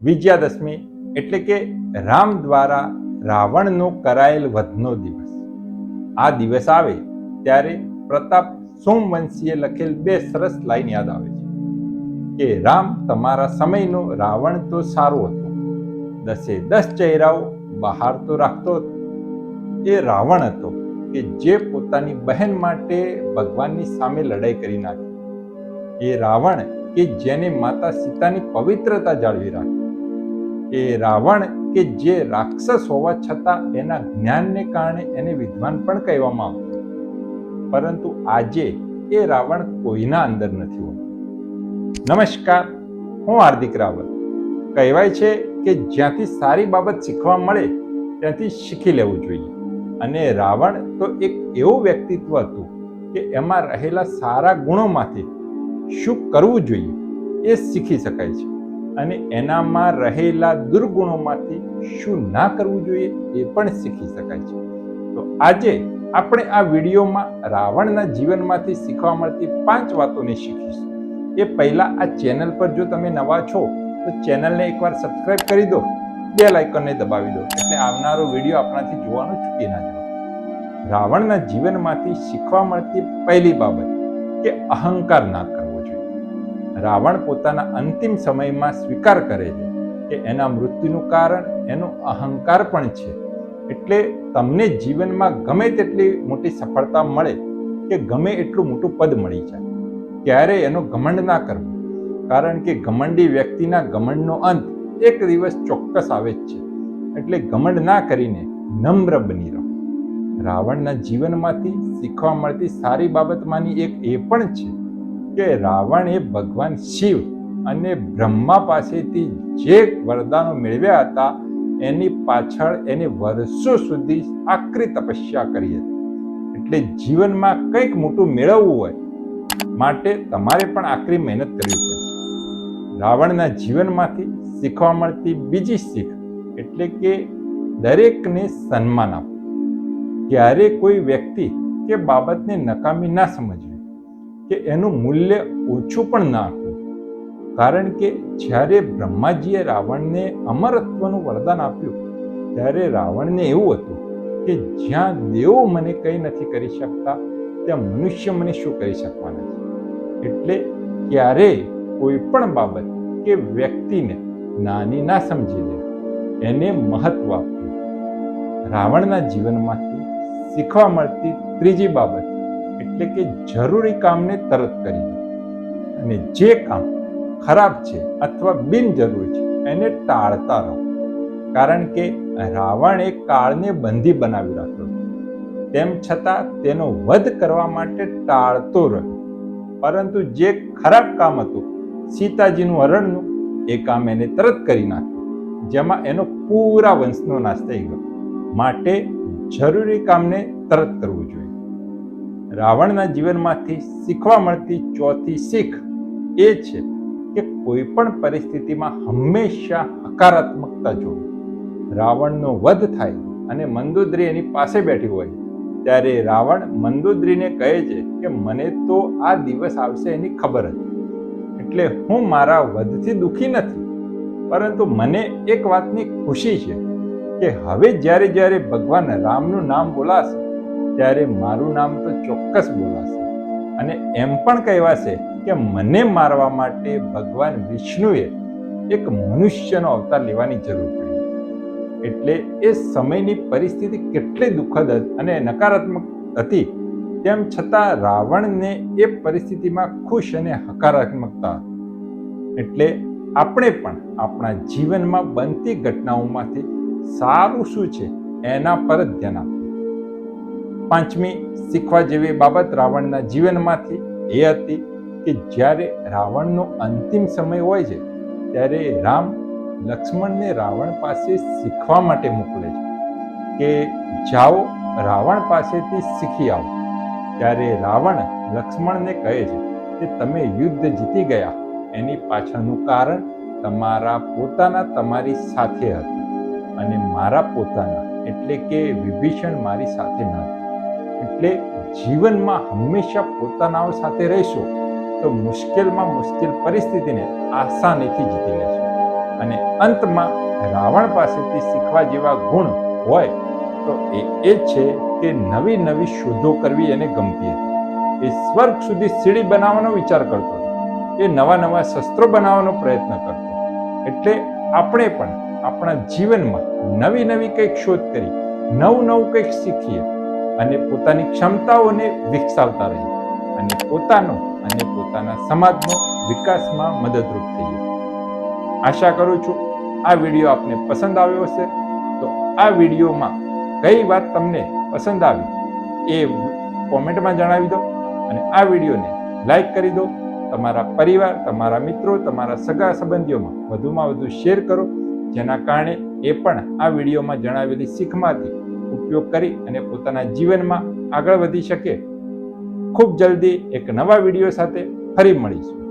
વિજયાદશમી એટલે કે રામ દ્વારા રાવણનો કરાયેલ વધનો દિવસ. આ દિવસ આવે ત્યારે પ્રતાપ સોમવંશીએ લખેલ બે સરસ લાઈન યાદ આવે છે કે રામ તમારા સમયનો રાવણ તો સારો હતો, 10 ચહેરાઓ બહાર તો રાખતો હતો. એ રાવણ હતો કે જે પોતાની બહેન માટે ભગવાનની સામે લડાઈ કરી નાખી. એ રાવણ કે જેને માતા સીતાની પવિત્રતા જાળવી રાખી. એ રાવણ કે જે રાક્ષસ હોવા છતાં એના જ્ઞાનને કારણે એને વિદ્વાન પણ કહેવામાં આવતું. પરંતુ આજે એ રાવણ કોઈના અંદર નથી હોતું. નમસ્કાર, હું હાર્દિક રાવલ. કહેવાય છે કે જ્યાંથી સારી બાબત શીખવા મળે ત્યાંથી શીખી લેવું જોઈએ. અને રાવણ તો એક એવું વ્યક્તિત્વ હતું કે એમાં રહેલા સારા ગુણોમાંથી શું કરવું જોઈએ એ શીખી શકાય છે, અને એનામાં રહેલા દુર્ગુણોમાંથી શું ના કરવું જોઈએ એ પણ શીખી શકાય છે. તો આજે આપણે આ વિડીયોમાં રાવણના જીવનમાંથી શીખવા મળતી 5 વાતોને શીખીશું. એ પહેલા આ ચેનલ પર જો તમે નવા છો તો ચેનલને એકવાર સબસ્ક્રાઇબ કરી દો, બેલ આઇકનને દબાવી દો એટલે આવનારો વિડીયો આપણાથી જોવાનું ચૂકી ના જાઓ. રાવણના જીવનમાંથી શીખવા મળતી પહેલી બાબત કે અહંકાર ના કરવો જોઈએ. રાવણ પોતાના અંતિમ સમયમાં સ્વીકાર કરે છે કે એના મૃત્યુનું કારણ એનો અહંકાર પણ છે. એટલે તમને જીવનમાં ગમે તેટલી મોટી સફળતા મળે કે ગમે એટલું મોટું પદ મળી જાય, ત્યારે એનો ઘમંડ ના કરવો, કારણ કે ઘમંડી વ્યક્તિના ઘમંડનો અંત એક દિવસ ચોક્કસ આવે જ છે. એટલે ઘમંડ ના કરીને નમ્ર બની રહો. રાવણના જીવનમાંથી શીખવા મળતી સારી બાબતમાંની એક એ પણ છે કે રાવણ એ ભગવાન શિવ અને બ્રહ્મા પાસેથી જે વરદાનો મેળવ્યા હતા એની પાછળ એને વર્ષો સુધી આકરી તપસ્યા કરી હતી. એટલે જીવનમાં કંઈક મોટું મેળવવું હોય માટે તમારે પણ આકરી મહેનત કરવી પડશે. રાવણના જીવનમાંથી શીખવા મળતી બીજી શીખ એટલે કે દરેકને સન્માન આપવું. ક્યારે કોઈ વ્યક્તિ કે બાબતને નકામી ના સમજવી કે એનું મૂલ્ય ઓછું પણ ના આપવું. કારણ કે જ્યારે બ્રહ્માજીએ રાવણને અમરત્વનું વરદાન આપ્યું ત્યારે રાવણને એવું હતું કે જ્યાં દેવો મને કંઈ નથી કરી શકતા ત્યાં મનુષ્ય મને શું કરી શકવાના છે. એટલે ક્યારેય કોઈ પણ બાબત કે વ્યક્તિને નાની ના સમજી લે, એને મહત્વ આપવું. રાવણના જીવનમાંથી શીખવા મળતી ત્રીજી બાબત એટલે કે જરૂરી કામને તરત કરી દો, અને જે કામ ખરાબ છે અથવા બિનજરૂરી છે એને ટાળતા રહો. કારણ કે રાવણ એ કાળને બંધી બનાવી રાખ્યો, તેમ છતાં તેનો વધ કરવા માટે ટાળતો રહ્યો. પરંતુ જે ખરાબ કામ હતું સીતાજીનું હરણનું, એ કામ એને તરત કરી નાખ્યું, જેમાં એનો પૂરા વંશનો નાશ થઈ ગયો. માટે જરૂરી કામને તરત કરવું જોઈએ. રાવણના જીવનમાંથી શીખવા મળતી ચોથી શીખ એ છે કે કોઈ પણ પરિસ્થિતિમાં હંમેશા હકારાત્મકતા જોવી. રાવણનો વધ થાય અને મંદોદરી એની પાસે બેઠી હોય ત્યારે રાવણ મંદોદરીને કહે છે કે મને તો આ દિવસ આવશે એની ખબર હતી, એટલે હું મારા વધથી દુઃખી નથી, પરંતુ મને એક વાતની ખુશી છે કે હવે જ્યારે જ્યારે ભગવાન રામનું નામ બોલાશે ત્યારે મારું નામ તો ચોક્કસ બોલાશે. અને એમ પણ કહેવાશે કે મને મારવા માટે ભગવાન વિષ્ણુએ એક મનુષ્યનો અવતાર લેવાની જરૂર પડી. એટલે એ સમયની પરિસ્થિતિ કેટલી દુઃખદ અને નકારાત્મક હતી, તેમ છતાં રાવણને એ પરિસ્થિતિમાં ખુશ અને હકારાત્મકતા હતી. એટલે આપણે પણ આપણા જીવનમાં બનતી ઘટનાઓમાંથી સારું શું છે એના પર જ ધ્યાન આપવું. પાંચમી શીખવા જેવી બાબત રાવણના જીવનમાંથી એ હતી કે જ્યારે રાવણનો અંતિમ સમય હોય છે ત્યારે રામ લક્ષ્મણને રાવણ પાસે શીખવા માટે મોકલે છે કે જાઓ રાવણ પાસેથી શીખી આવો. ત્યારે રાવણ લક્ષ્મણને કહે છે કે તમે યુદ્ધ જીતી ગયા એની પાછળનું કારણ તમારા પોતાના તમારી સાથે હતા, અને મારા પોતાના એટલે કે વિભીષણ મારી સાથે ન હતા. એટલે જીવનમાં હંમેશા પોતાનાઓ સાથે રહેશો તો મુશ્કેલમાં મુશ્કેલ પરિસ્થિતિને આસાનીથી જીતી લેશો. અને અંતમાં રાવણ પાસેથી શીખવા જેવા ગુણ હોય તો એ છે કે નવી નવી શોધો કરવી એને ગમતી હતી. એ સ્વર્ગ સુધી સીડી બનાવવાનો વિચાર કરતો હતો. એ નવા નવા શસ્ત્રો બનાવવાનો પ્રયત્ન કરતો. એટલે આપણે પણ આપણા જીવનમાં નવી નવી કંઈક શોધ કરી નવું નવું કંઈક શીખીએ અને પોતાની ક્ષમતાઓને વિકસાવતા રહીએ અને પોતાનો અને પોતાના સમાજનો વિકાસમાં મદદરૂપ થઈએ. આશા કરું છું આ વિડીયો આપને પસંદ આવ્યો હશે. તો આ વિડીયોમાં કઈ વાત તમને પસંદ આવી એ કોમેન્ટમાં જણાવી દો અને આ વિડીયોને લાઈક કરી દો. તમારા પરિવાર, તમારા મિત્રો, તમારા સગા સંબંધીઓમાં વધુમાં વધુ શેર કરો, જેના કારણે એ પણ આ વિડીયોમાં જણાવેલી શીખમાંથી ઉપયોગ કરી અને પોતાના જીવનમાં આગળ વધી શકે. ખૂબ જલ્દી એક નવા વિડીયો સાથે ફરી મળીશું.